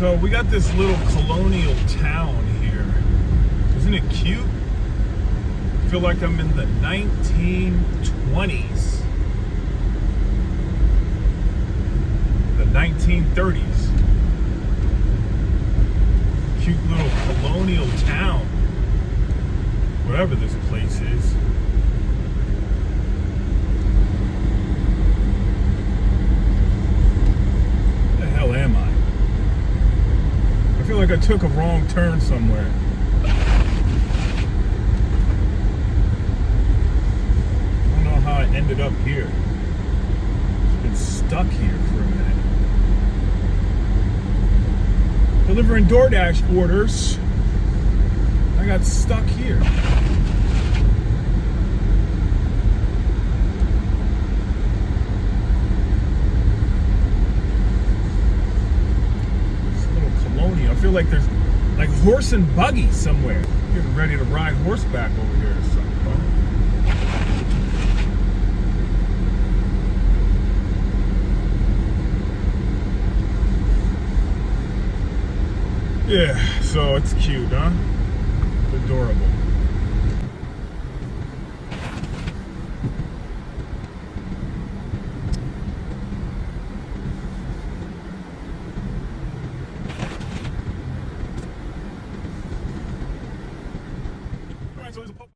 So we got this little colonial town here. Isn't it cute? I feel like I'm in the 1920s. The 1930s. Cute little colonial town. Wherever this place is. Where the hell am I? I feel like I took a wrong turn somewhere. I don't know how I ended up here. I've been stuck here for a minute. Delivering DoorDash orders. I got stuck here. This little Colonial. I feel like there's like horse and buggy somewhere. Getting ready to ride horseback over here or something. Yeah, so it's cute, huh? It's adorable.